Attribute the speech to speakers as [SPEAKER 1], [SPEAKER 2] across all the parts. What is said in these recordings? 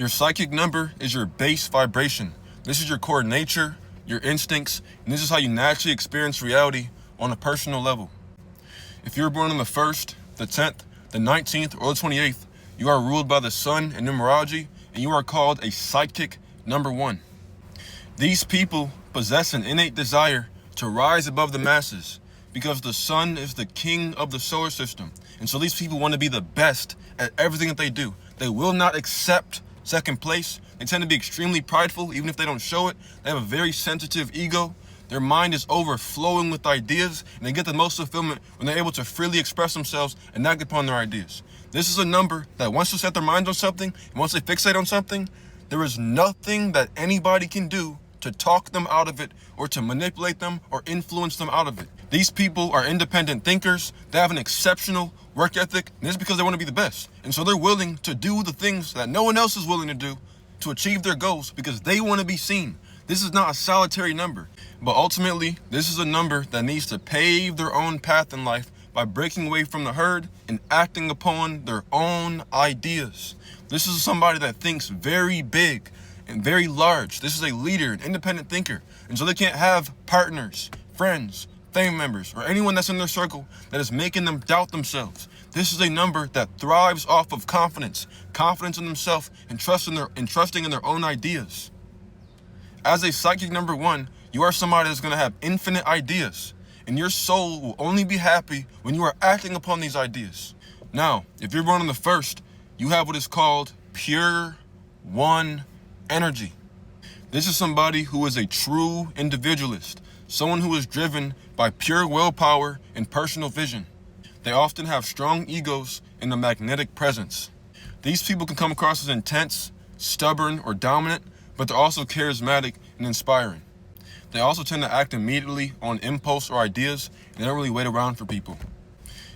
[SPEAKER 1] Your psychic number is your base vibration. This is your core nature, your instincts, and this is how you naturally experience reality on a personal level. If you were born on the 1st, the 10th, the 19th, or the 28th, you are ruled by the sun in numerology, and you are called a psychic number 1. These people possess an innate desire to rise above the masses because the sun is the king of the solar system. And so these people want to be the best at everything that they do. They will not accept second place. They tend to be extremely prideful, even if they don't show it. They have a very sensitive ego. Their mind is overflowing with ideas, and they get the most fulfillment when they're able to freely express themselves and act upon their ideas. This is a number that wants to set their minds on something, and once they fixate on something, there is nothing that anybody can do to talk them out of it or to manipulate them or influence them out of it. These people are independent thinkers. They have an exceptional work ethic, and this is because they want to be the best. And so they're willing to do the things that no one else is willing to do to achieve their goals because they want to be seen. This is not a solitary number, but ultimately, this is a number that needs to pave their own path in life by breaking away from the herd and acting upon their own ideas. This is somebody that thinks very big and very large. This is a leader, an independent thinker. And so they can't have partners, friends, family members, or anyone that's in their circle that is making them doubt themselves. This is a number that thrives off of confidence in themselves, and trusting in their own ideas. As a psychic number 1, you are somebody that's going to have infinite ideas, and your soul will only be happy when you are acting upon these ideas. Now, if you're born on the 1st, you have what is called pure one energy. This is somebody who is a true individualist, someone who is driven by pure willpower and personal vision. They often have strong egos and a magnetic presence. These people can come across as intense, stubborn, or dominant, but they're also charismatic and inspiring. They also tend to act immediately on impulse or ideas, and they don't really wait around for people.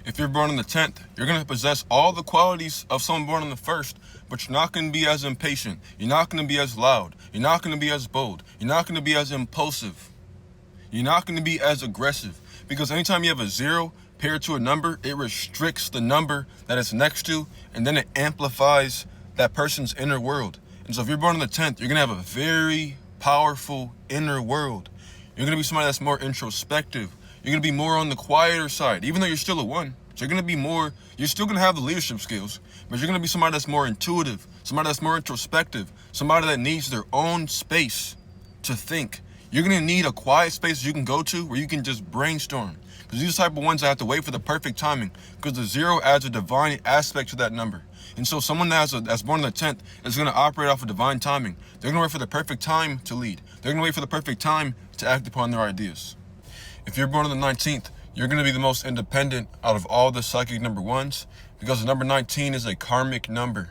[SPEAKER 1] If you're born on the 10th, you're going to possess all the qualities of someone born on the 1st, but you're not going to be as impatient. You're not going to be as loud. You're not going to be as bold. You're not going to be as impulsive. You're not going to be as aggressive, because anytime you have a 0 paired to a number, it restricts the number that it's next to, and then it amplifies that person's inner world. And so if you're born on the 10th, you're going to have a very powerful inner world. You're going to be somebody that's more introspective. You're going to be more on the quieter side, even though you're still a 1. So you're going to be more, you're still going to have the leadership skills, but you're going to be somebody that's more intuitive, somebody that's more introspective, somebody that needs their own space to think. You're going to need a quiet space you can go to where you can just brainstorm. Because these are the type of ones that have to wait for the perfect timing, because the 0 adds a divine aspect to that number. And so someone that's born on the 10th is going to operate off of divine timing. They're going to wait for the perfect time to lead. They're going to wait for the perfect time to act upon their ideas. If you're born on the 19th, you're going to be the most independent out of all the psychic number 1s, because the number 19 is a karmic number.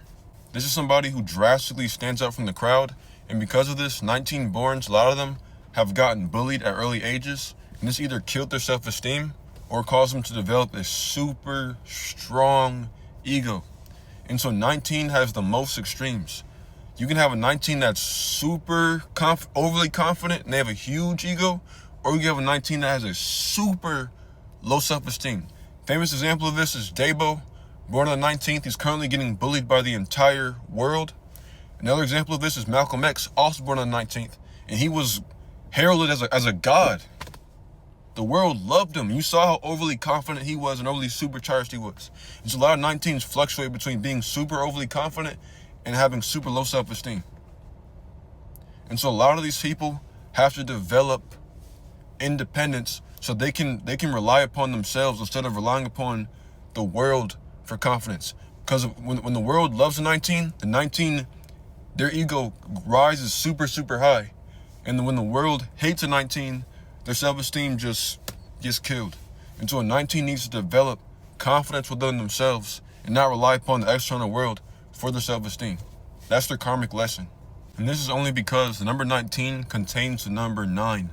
[SPEAKER 1] This is somebody who drastically stands out from the crowd, and because of this, 19 borns, a lot of them have gotten bullied at early ages, and this either killed their self-esteem or caused them to develop a super strong ego. And so 19 has the most extremes. You can have a 19 that's super overly confident and they have a huge ego, or you can have a 19 that has a super low self-esteem. Famous example of this is Dabo, born on the 19th. He's currently getting bullied by the entire world. Another example of this is Malcolm X, also born on the 19th, and he was heralded as a god. The world loved him. You saw how overly confident he was and overly supercharged he was. And so a lot of 19s fluctuate between being super overly confident and having super low self-esteem. And so a lot of these people have to develop independence so they can rely upon themselves instead of relying upon the world for confidence. Because when the world loves the 19, their ego rises super, super high. And then when the world hates a 19, their self-esteem just gets killed. And so a 19 needs to develop confidence within themselves and not rely upon the external world for their self-esteem. That's their karmic lesson. And this is only because the number 19 contains the number 9.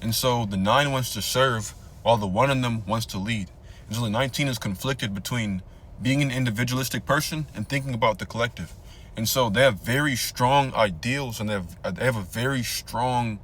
[SPEAKER 1] And so the 9 wants to serve while the 1 in them wants to lead. And so the 19 is conflicted between being an individualistic person and thinking about the collective. And so they have very strong ideals and they have a very strong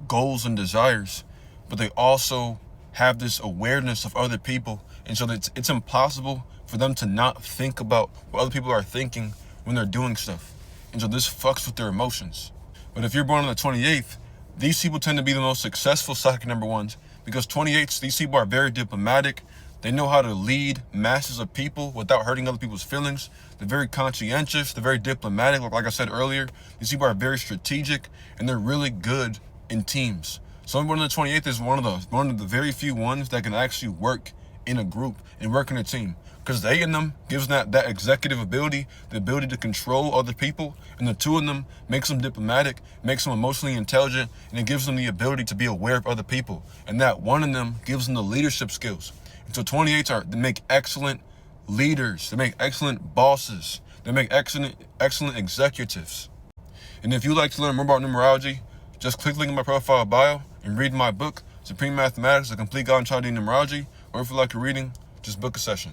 [SPEAKER 1] goals and desires, but they also have this awareness of other people. And so it's impossible for them to not think about what other people are thinking when they're doing stuff. and so this fucks with their emotions. But if you're born on the 28th, these people tend to be the most successful psychic number ones because 28s, these people are very diplomatic. They know how to lead masses of people without hurting other people's feelings. They're very conscientious. They're very diplomatic. Like I said earlier, these people are very strategic and they're really good in teams. Someone born on the 28th is one of the very few ones that can actually work in a group and work in a team. Because they in them gives that executive ability, the ability to control other people, and the two of them makes them diplomatic, makes them emotionally intelligent, and it gives them the ability to be aware of other people. And that one of them gives them the leadership skills. And so 28s they make excellent leaders, they make excellent bosses, they make excellent executives. And if you'd like to learn more about numerology, just click the link in my profile bio and read my book, Supreme Mathematics, A Complete Guide on Chaldean Numerology, or if you like a reading, just book a session.